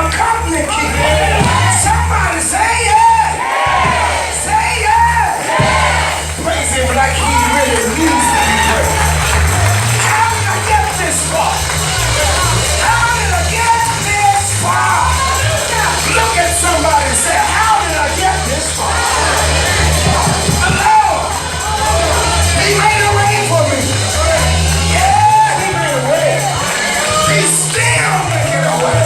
a company keeper. Somebody say yeah. Say yeah. Praise him like he really needs to be praised. How did I get this far? How did I get this far? Look at somebody and say, how did I get this far? The Lord, he made a way for me. Yeah, he made a way. He's still making a way.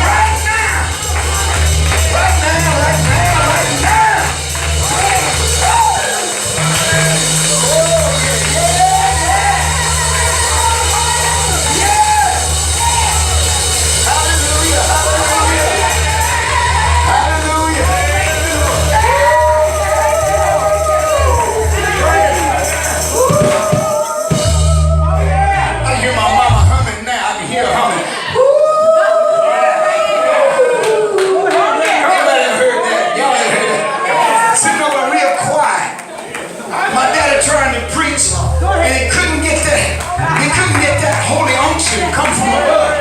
Right now. Right now, right now, right now. Oh, yeah, yeah. Yeah. Hallelujah, hallelujah. Hallelujah. I hear my mama humming now. I can hear her humming. Everybody heard that? Y'all ain't heard that? Sitting over real quiet. My daddy trying to preach, and he couldn't get that holy unction come from above.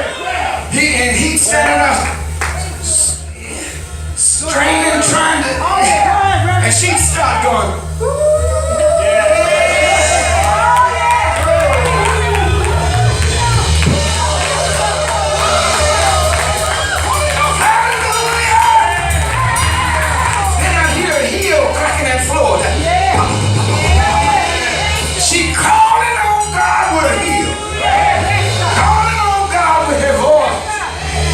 He standing up, straining, trying to, and she started going. She calling on God with a heel. Calling on God with her voice.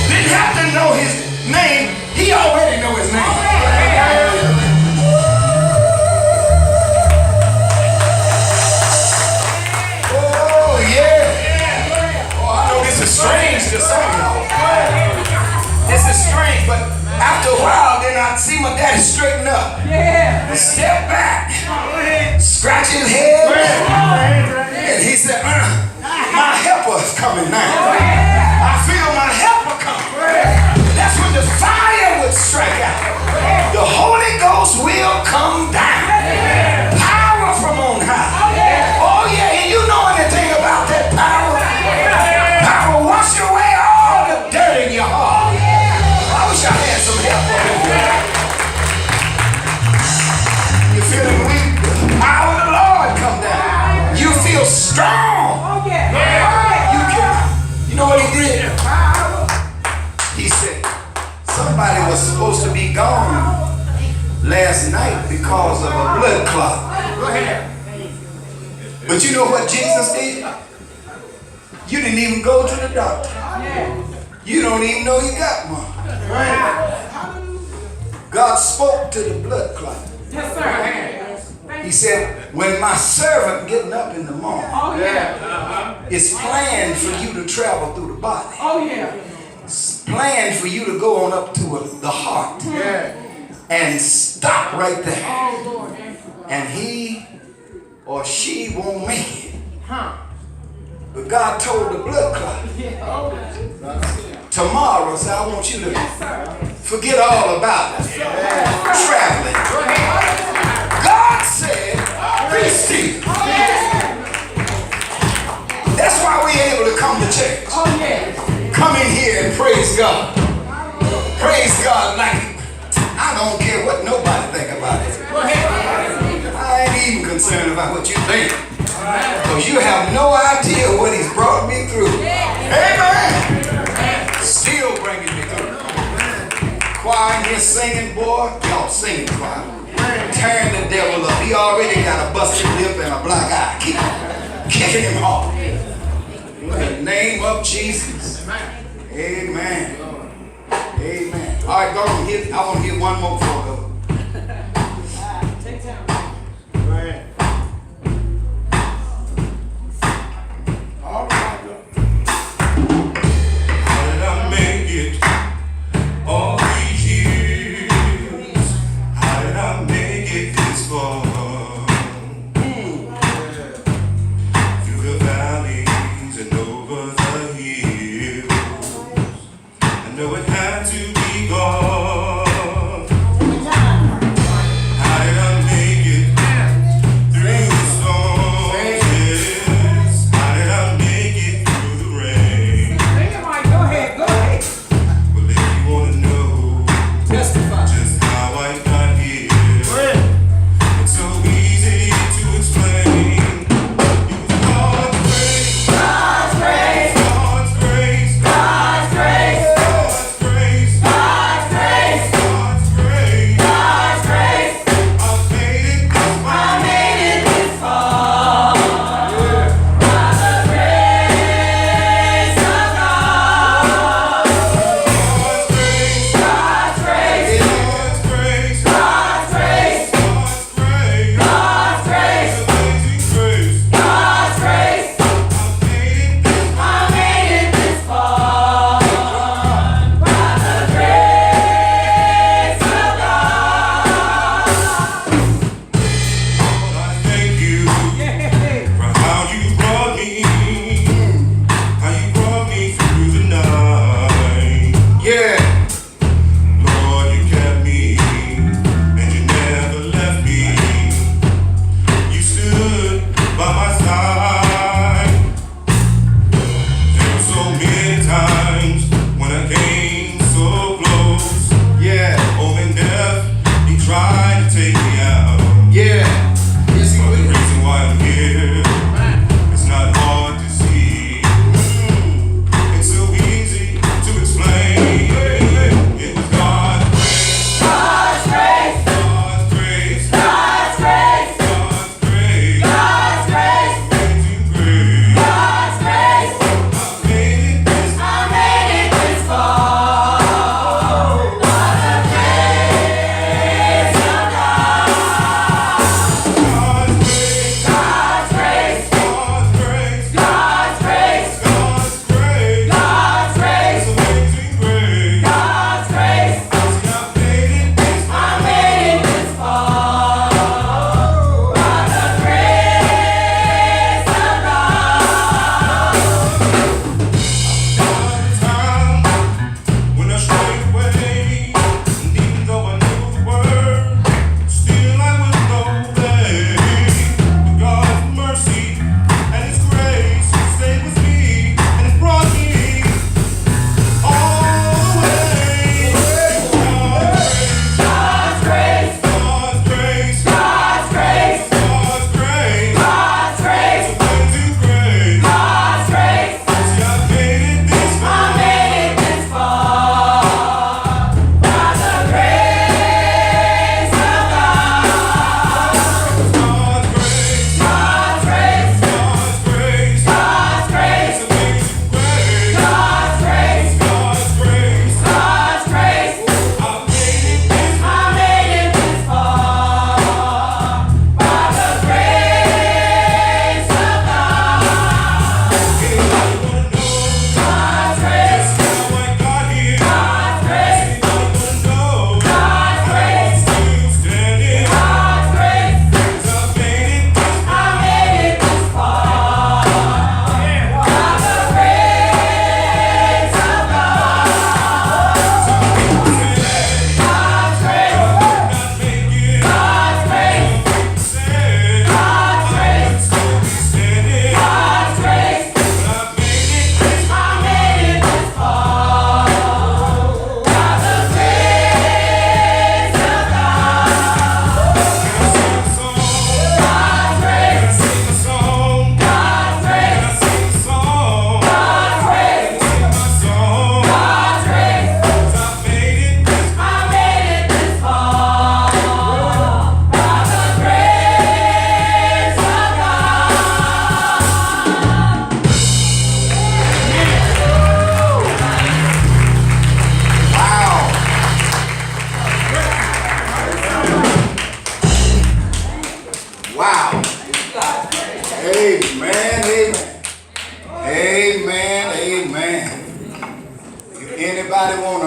Didn't have to know his name. He already know his name. Oh, yeah. Oh, I know this is strange to some of y'all. This is strange, but after a while, then I see my daddy straighten up. Step back. Scratch his head, and he said, my helper is coming now. I feel my helper coming. That's when the fire would strike out. The Holy Ghost will come down. Power from on high. Oh yeah, and you know anything about that power? Power wash away all the dirt in your heart. I wish I had some help over here. You feeling weak? Power of the Lord come down. You feel strong. You know what he did? He said, somebody was supposed to be gone last night because of a blood clot. But you know what Jesus did? You didn't even go to the doctor. You don't even know you got one. God spoke to the blood clot. Yes, sir. He said, when my servant getting up in the morning, it's planned for you to travel through the body. It's planned for you to go on up to the heart and stop right there. And he or she won't make it. But God told the blood clot, tomorrow, so I want you to forget all about it. Traveling. God said, be still. That's why we're able to come to church. Come in here and praise God. Praise God like I don't care what nobody think about it. I ain't even concerned about what you think. Because you have no idea what he's brought me through. Amen. Still bringing me through. Choir here singing, boy. Y'all singing choir. Turn the devil up. He already got a busted lip and a black eye. Keep kicking him off. In the name of Jesus. Amen. Amen. All right, go on. I want to hear one more before I go. Take time. Go ahead. All right, go. How did I make it all these years? How did I make it this far? Through the valleys and over the hills. I know it had to be gone. How did I make it through the storms? Yes. How did I make it through the rain? Go ahead. Well, if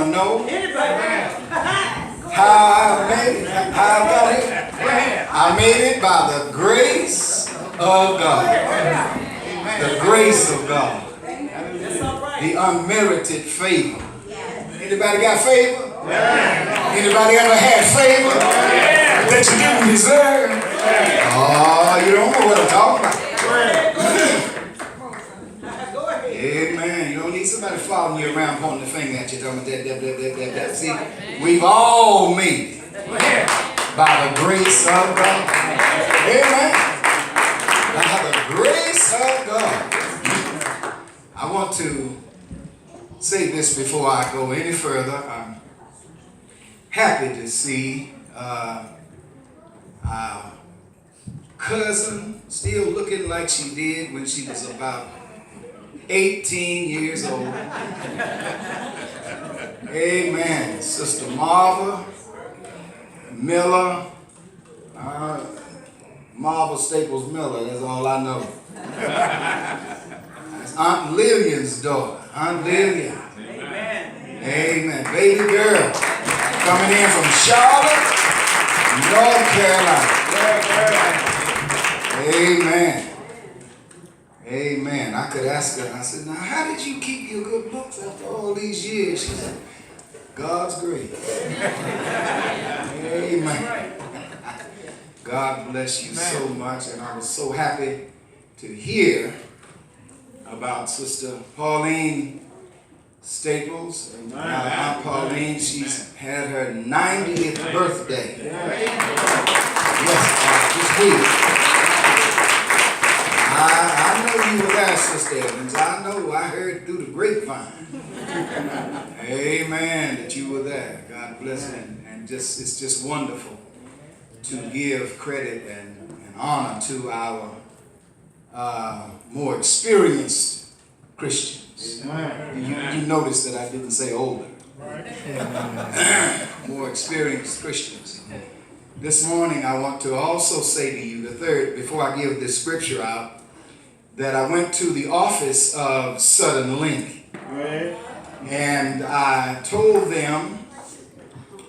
want to know how I made it? How I got here? I made it by the grace of God. The grace of God. The unmerited favor. Anybody got favor? Anybody ever had favor that you didn't deserve? Oh, you don't know what I'm talking about. Amen. You don't need somebody following you around pointing the finger at you talking about that. See, we've all made it by the grace of God. Amen. By the grace of God. I want to say this before I go any further. I'm happy to see our cousin still looking like she did when she was about 18 years old. Amen. Sister Marva Miller, Marva Staples Miller, that's all I know. That's Aunt Lillian's daughter, Aunt Lillian. Amen. Amen. Baby girl coming in from Charlotte, North Carolina. Amen. Amen. I could ask her, I said, now how did you keep your good looks after all these years? She said, God's grace. Amen. God bless you so much. And I was so happy to hear about Sister Pauline Staples. And Aunt Pauline, she's had her 90th birthday. Yes, this week. I know you were there, Sister Evans. I know. I heard through the grapevine. Amen, that you were there. God bless you. And it's just wonderful to give credit and honor to our more experienced Christians. You notice that I didn't say older. More experienced Christians. This morning I want to also say to you, the third, before I give this scripture out, that I went to the office of Southern Link. And I told them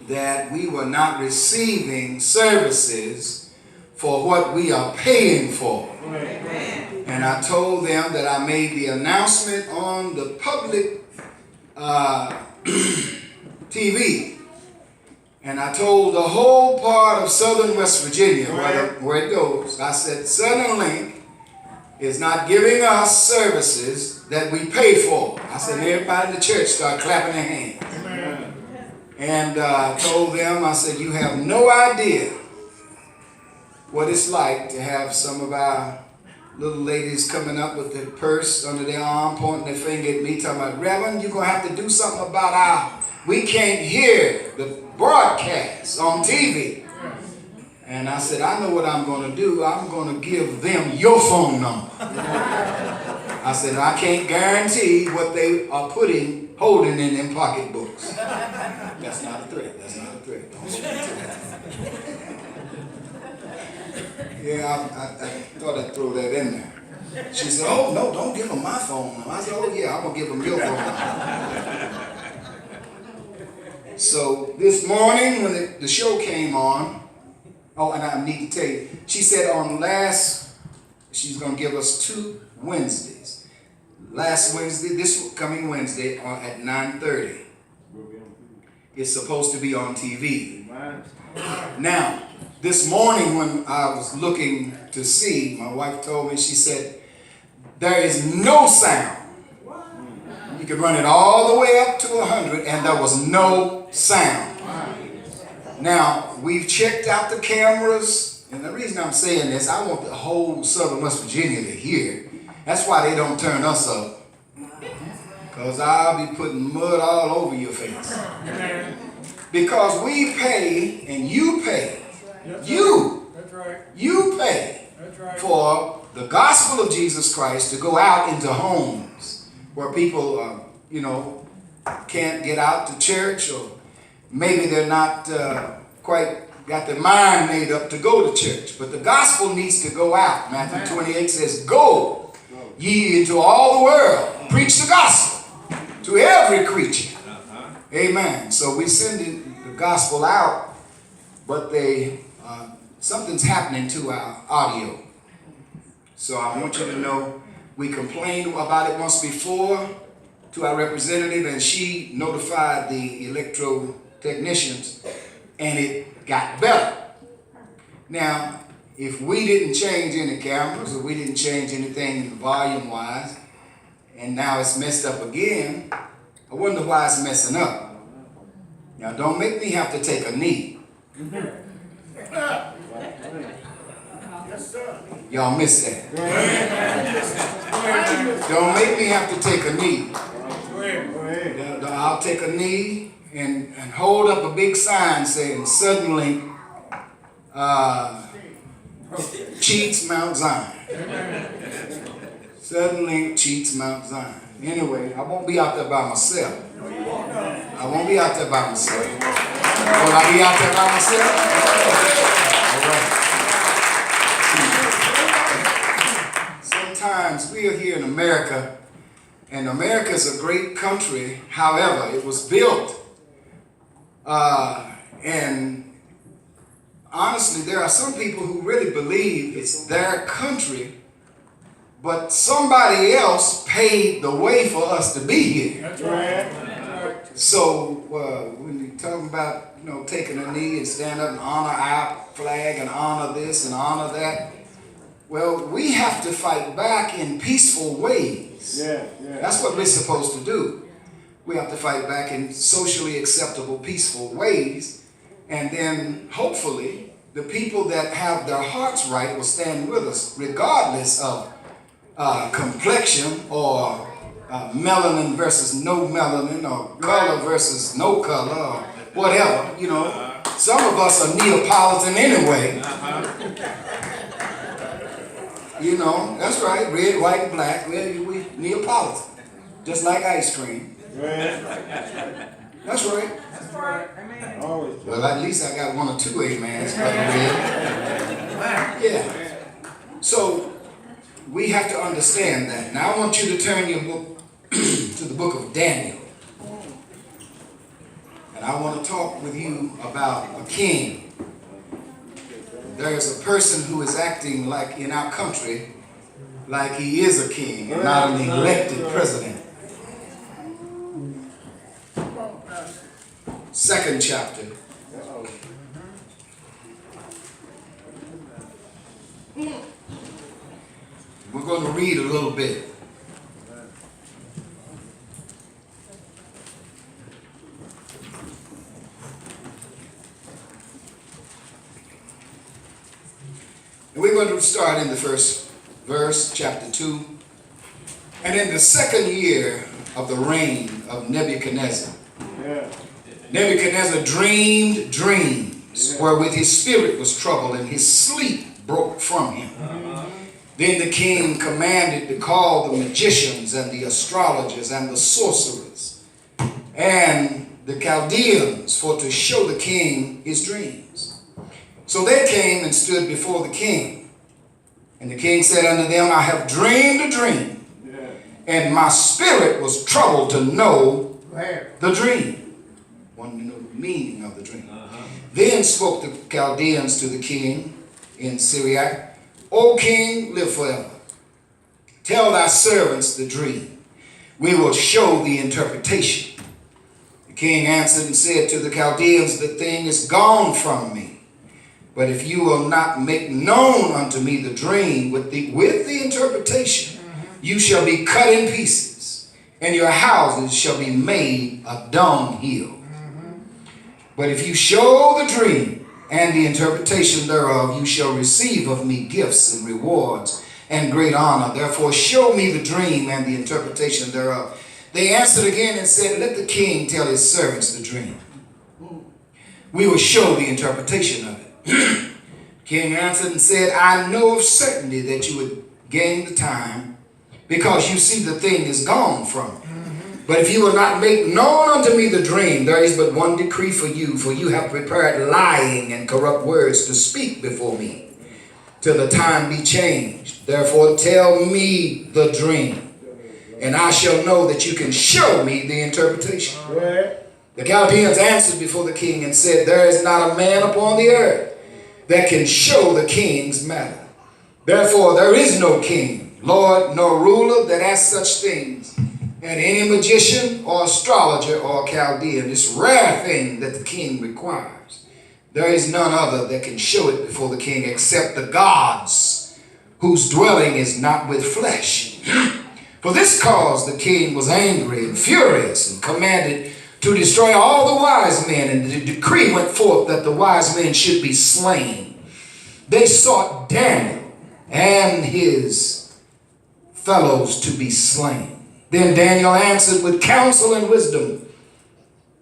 that we were not receiving services for what we are paying for. And I told them that I made the announcement on the public TV. And I told the whole part of Southern West Virginia where it goes. I said, Southern Link is not giving us services that we pay for. I said, everybody in the church start clapping their hands. Amen. And I told them, I said, you have no idea what it's like to have some of our little ladies coming up with their purse under their arm, pointing their finger at me, talking about, Reverend, you're going to have to do something about we can't hear the broadcast on TV. And I said, I know what I'm going to do. I'm going to give them your phone number. I said, I can't guarantee what they are holding in them pocketbooks. That's not a threat. That's not a threat. Don't hold me to that. Yeah, I thought I'd throw that in there. She said, oh, no, don't give them my phone number. I said, oh, yeah, I'm going to give them your phone number. So this morning when the show came on, oh, and I need to tell you, she said she's going to give us 2 Wednesdays. Last Wednesday, this coming Wednesday at 9:30. It's supposed to be on TV. Now, this morning when I was looking to see, my wife told me, she said, there is no sound. You could run it all the way up to 100 and there was no sound. Now, we've checked out the cameras, and the reason I'm saying this, I want the whole Southern West Virginia to hear. That's why they don't turn us up. Because I'll be putting mud all over your face. Because we pay and you pay. You pay for the gospel of Jesus Christ to go out into homes where people, can't get out to church, or maybe they're not quite got their mind made up to go to church. But the gospel needs to go out. Matthew 28 says, go ye into all the world, preach the gospel to every creature. Amen. So we sending the gospel out, but something's happening to our audio. So I want you to know we complained about it once before to our representative, and she notified the electro technicians, and it got better. Now, if we didn't change any cameras or we didn't change anything volume wise, and now it's messed up again, I wonder why it's messing up. Now, don't make me have to take a knee. Y'all missed that. Don't make me have to take a knee. I'll take a knee and hold up a big sign saying, suddenly, cheats Mount Zion. Suddenly cheats Mount Zion. Anyway, I won't be out there by myself. I won't be out there by myself. Will I be out there by myself? All right. Sometimes we are here in America, and America is a great country. However, it was built, and honestly, there are some people who really believe it's their country, but somebody else paved the way for us to be here. That's right. So when you're talking about, taking a knee and stand up and honor our flag and honor this and honor that, well, we have to fight back in peaceful ways. Yeah. That's what we're supposed to do. We have to fight back in socially acceptable, peaceful ways, and then hopefully the people that have their hearts right will stand with us, regardless of complexion or melanin versus no melanin or color versus no color or whatever. Some of us are Neapolitan anyway. That's right, red, white, and black. We Neapolitan, just like ice cream. That's right. That's right. Amen. Always. Well, at least I got one or two amens. Yeah. So we have to understand that. Now I want you to turn your book to the book of Daniel. And I want to talk with you about a king. There is a person who is acting like in our country, like he is a king and not an elected president. Second chapter. We're going to read a little bit. And we're going to start in the first verse, chapter 2. And in the second year of the reign of Nebuchadnezzar, Nebuchadnezzar dreamed dreams wherewith his spirit was troubled and his sleep broke from him. Then the king commanded to call the magicians and the astrologers and the sorcerers and the Chaldeans for to show the king his dreams. So they came and stood before the king. And the king said unto them, I have dreamed a dream, and my spirit was troubled to know the dream. Wanted to know the meaning of the dream. Then spoke the Chaldeans to the king in Syriac, O king, live forever. Tell thy servants the dream. We will show the interpretation. The king answered and said to the Chaldeans, the thing is gone from me. But if you will not make known unto me the dream with the interpretation, you shall be cut in pieces, and your houses shall be made a dunghill. But if you show the dream and the interpretation thereof, you shall receive of me gifts and rewards and great honor. Therefore show me the dream and the interpretation thereof. They answered again and said, let the king tell his servants the dream. We will show the interpretation of it. King answered and said, I know of certainty that you would gain the time, because you see the thing is gone from you. But if you will not make known unto me the dream, there is but one decree for you have prepared lying and corrupt words to speak before me, till the time be changed. Therefore tell me the dream, and I shall know that you can show me the interpretation. The Chaldeans answered before the king and said, there is not a man upon the earth that can show the king's matter. Therefore there is no king, lord, nor ruler that has such things, and any magician or astrologer or Chaldean, this rare thing that the king requires. There is none other that can show it before the king except the gods, whose dwelling is not with flesh. For this cause the king was angry and furious and commanded to destroy all the wise men, and the decree went forth that the wise men should be slain. They sought Daniel and his fellows to be slain. Then Daniel answered with counsel and wisdom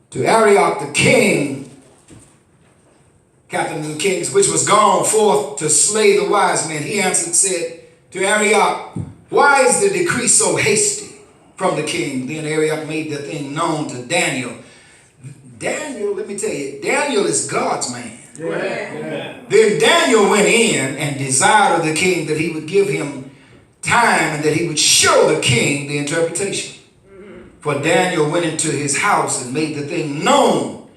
to Arioch the king, captain of the kings, which was gone forth to slay the wise men. He answered and said to Arioch, why is the decree so hasty from the king? Then Arioch made the thing known to Daniel. Daniel, let me tell you, Daniel is God's man. Yeah. Then Daniel went in and desired of the king that he would give him time and that he would show the king the interpretation. For Daniel went into his house and made the thing known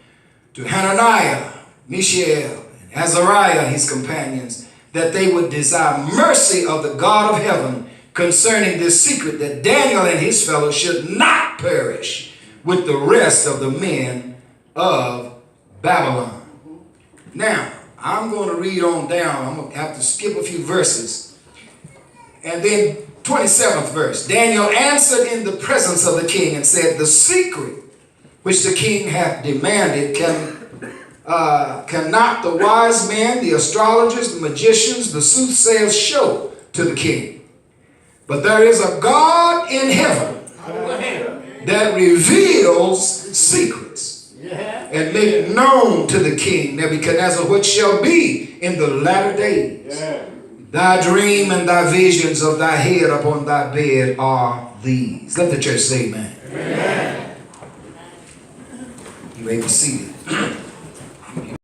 to Hananiah, Mishael, and Azariah, his companions, that they would desire mercy of the God of heaven concerning this secret, that Daniel and his fellows should not perish with the rest of the men of Babylon. Now, I'm going to read on down. I'm going to have to skip a few verses. And then 27th verse. Daniel answered in the presence of the king and said, the secret which the king hath demanded cannot the wise men, the astrologers, the magicians, the soothsayers show to the king. But there is a God in heaven that reveals secrets and make known to the king Nebuchadnezzar what shall be in the latter days. Thy dream and thy visions of thy head upon thy bed are these. Let the church say amen. Amen. You may be seated.